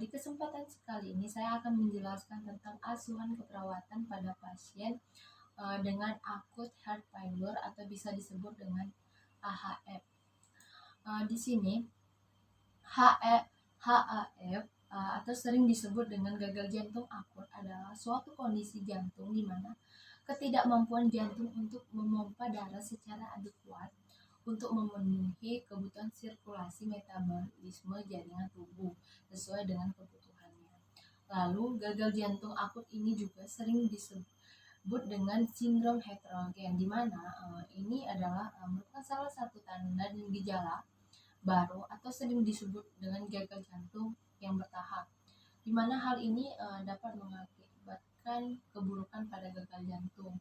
Di kesempatan sekali ini saya akan menjelaskan tentang asuhan keperawatan pada pasien dengan akut heart failure atau bisa disebut dengan AHF. Di sini HAF atau sering disebut dengan gagal jantung akut adalah suatu kondisi jantung di mana ketidakmampuan jantung untuk memompa darah secara adekuat untuk memenuhi kebutuhan sirkulasi metabolisme jaringan tubuh sesuai dengan kebutuhannya. Lalu gagal jantung akut ini juga sering disebut dengan sindrom heterogen, di mana ini adalah merupakan salah satu tanda dan gejala baru atau sering disebut dengan gagal jantung yang bertahap, di mana hal ini dapat mengakibatkan keburukan pada gagal jantung.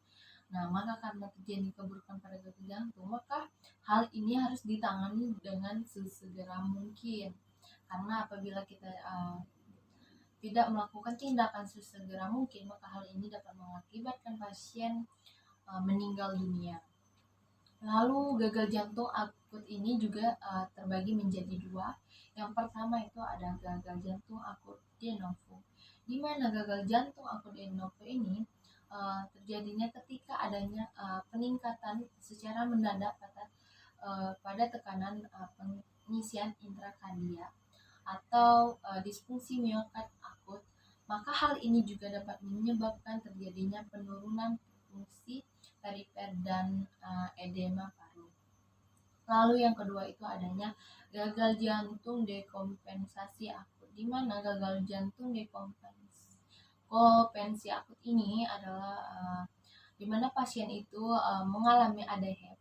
Nah, maka karena terjadi keburukan pada gagal jantung, maka hal ini harus ditangani dengan sesegera mungkin. Karena apabila kita tidak melakukan tindakan sesegera mungkin, maka hal ini dapat mengakibatkan pasien meninggal dunia. Lalu gagal jantung akut ini juga terbagi menjadi dua. Yang pertama itu ada gagal jantung akut de novo, di mana gagal jantung akut de novo ini terjadinya ketika adanya peningkatan secara mendadak pada tekanan pengisian intrakardia atau disfungsi miokard akut. Maka hal ini juga dapat menyebabkan terjadinya penurunan fungsi perifer dan edema paru. Lalu yang kedua itu adanya gagal jantung dekompensasi akut, di mana gagal jantung dekompensasi akut ini adalah di mana pasien itu mengalami ADHD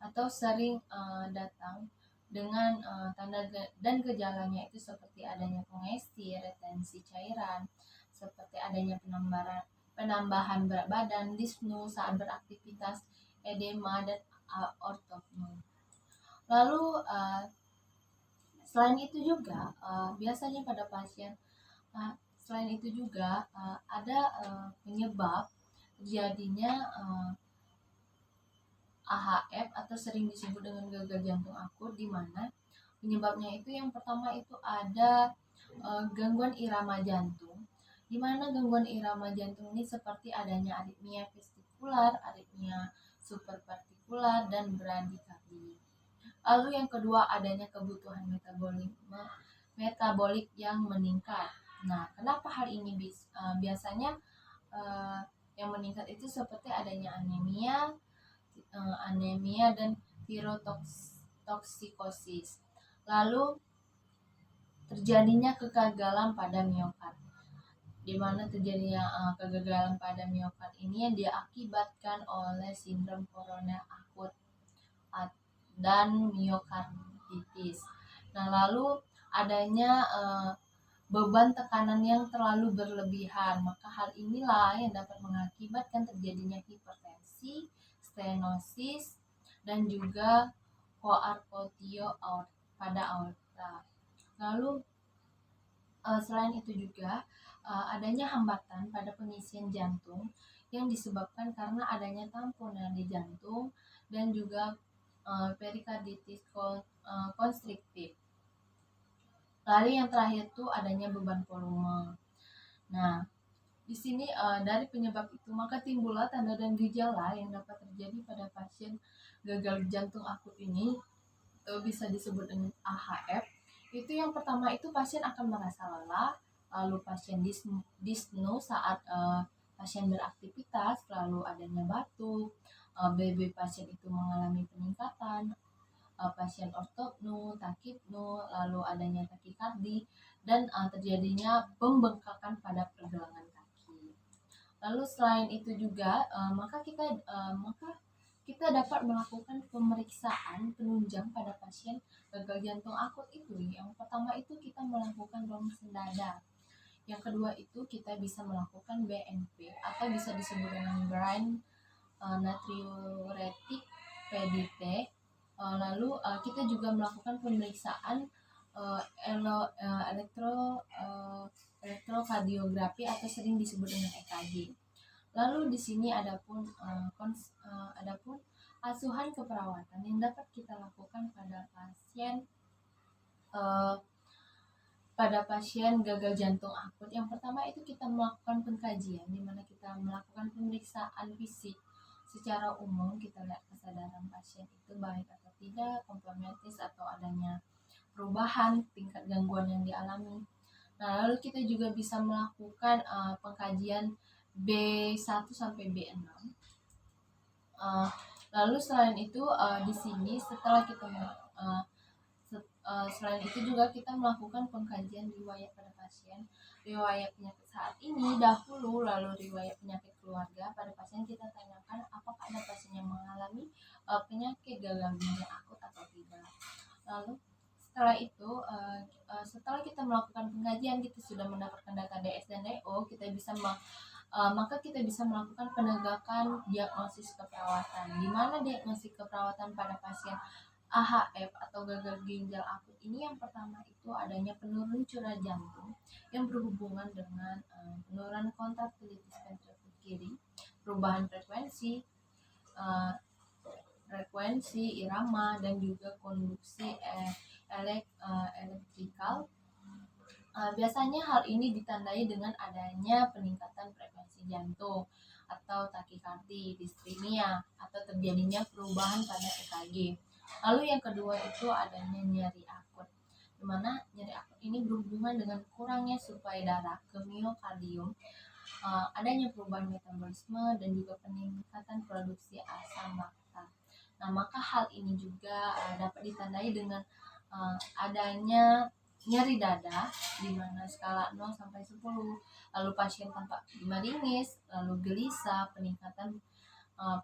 atau sering datang dengan tanda dan gejalanya itu seperti adanya kongesti, retensi cairan, seperti adanya penambahan berat badan, dyspnea saat beraktivitas, edema, dan ortopnea. Lalu selain itu juga biasanya pada pasien ada penyebab terjadinya AHF atau sering disebut dengan gagal jantung akut, di mana penyebabnya itu yang pertama itu ada gangguan irama jantung, di mana gangguan irama jantung ini seperti adanya aritmia vestikular, aritmia suprapartikular, dan bradikardi. Lalu yang kedua adanya kebutuhan metabolik yang meningkat. Nah, kenapa hal ini biasanya yang meningkat itu seperti adanya anemia dan tirotoksikosis. Lalu terjadinya kegagalan pada miokard, di mana terjadinya kegagalan pada miokard ini yang diakibatkan oleh sindrom koroner akut dan miokarditis. Nah, lalu adanya beban tekanan yang terlalu berlebihan, maka hal inilah yang dapat mengakibatkan terjadinya hipertensi, stenosis, dan juga koarctio pada aorta. Lalu selain itu juga adanya hambatan pada pengisian jantung yang disebabkan karena adanya tamponan di jantung dan juga perikarditis konstriktif. Lalu yang terakhir itu adanya beban volume. Nah, di sini dari penyebab itu maka timbullah tanda dan gejala yang dapat terjadi pada pasien gagal jantung akut ini, bisa disebut dengan AHF. Itu yang pertama itu pasien akan merasa lelah, lalu pasien dyspnea saat pasien beraktivitas, lalu adanya batuk, BB pasien itu mengalami peningkatan, pasien ortopnea, takipnea, lalu adanya takikardi, dan terjadinya pembengkakan pada pergelangan kaki. Lalu selain itu juga maka kita dapat melakukan pemeriksaan penunjang pada pasien gagal jantung akut itu. Yang pertama itu kita melakukan ronsen dada. Yang kedua itu kita bisa melakukan BNP atau bisa disebut dengan brain natriuretic PDT. Lalu kita juga melakukan pemeriksaan elektrokardiografi atau sering disebut dengan EKG. Lalu di sini adapun asuhan keperawatan yang dapat kita lakukan pada pasien pada pasien gagal jantung akut, yang pertama itu kita melakukan pengkajian, di mana kita melakukan pemeriksaan fisik secara umum. Kita lihat kesadaran pasien itu baik atau tidak, kompromitis atau adanya perubahan tingkat gangguan yang dialami. Nah, lalu kita juga bisa melakukan pengkajian B1 sampai B6. Lalu selain itu di sini setelah kita selain itu juga kita melakukan pengkajian riwayat pada pasien, riwayat penyakit saat ini dahulu, lalu riwayat penyakit keluarga. Pada pasien kita tanyakan apakah ada pasien yang mengalami penyakit gagal ginjal akut atau tidak. Lalu setelah kita melakukan pengkajian, kita sudah mendapatkan data DS dan DO, maka kita bisa melakukan penegakan diagnosis keperawatan, di mana diagnosis keperawatan pada pasien AHF atau gagal ginjal akut ini yang pertama itu adanya penurunan curah jantung yang berhubungan dengan penurunan kontraktilitas ventrikel kiri, perubahan frekuensi irama, dan juga konduksi elektrikal. Biasanya hal ini ditandai dengan adanya peningkatan frekuensi jantung atau takikardi, dispnea, atau terjadinya perubahan pada EKG. Lalu yang kedua itu adanya nyeri akut, di mana nyeri akut ini berhubungan dengan kurangnya suplai darah ke miokardium, adanya perubahan metabolisme, dan juga peningkatan produksi asam laktat. Nah, maka hal ini juga dapat ditandai dengan adanya nyeri dada, di mana skala 0 sampai 10, lalu pasien tampak meringis, lalu gelisah, peningkatan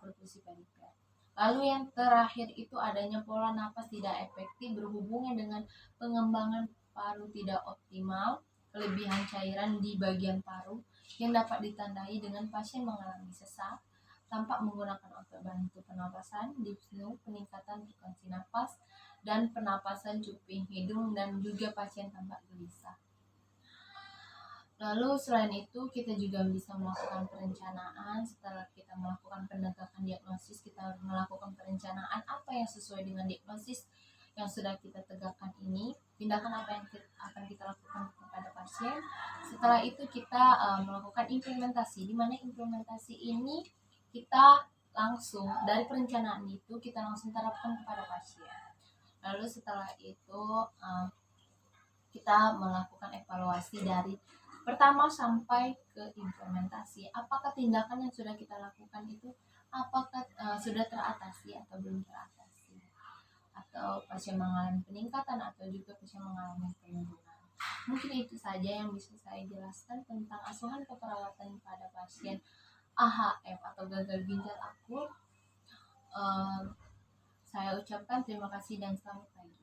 perfusi perifer. Lalu yang terakhir itu adanya pola napas tidak efektif berhubungan dengan pengembangan paru tidak optimal, kelebihan cairan di bagian paru yang dapat ditandai dengan pasien mengalami sesak, tampak menggunakan otot bantu pernapasan, dyspnea, peningkatan frekuensi napas, dan penapasan cuping hidung, dan juga pasien tampak gelisah. Lalu selain itu kita juga bisa melakukan perencanaan. Setelah kita melakukan penegakan diagnosis, kita melakukan perencanaan apa yang sesuai dengan diagnosis yang sudah kita tegakkan ini, tindakan apa yang akan kita lakukan kepada pasien. Setelah itu kita melakukan implementasi, di mana implementasi ini kita langsung dari perencanaan itu kita langsung terapkan kepada pasien. Lalu setelah itu kita melakukan evaluasi dari pertama sampai ke implementasi. Apakah tindakan yang sudah kita lakukan itu apakah sudah teratasi atau belum teratasi, atau pasien mengalami peningkatan atau juga pasien mengalami penurunan. Mungkin itu saja yang bisa saya jelaskan tentang asuhan keperawatan pada pasien AHF atau gagal ginjal akut. Saya ucapkan terima kasih dan selamat pagi.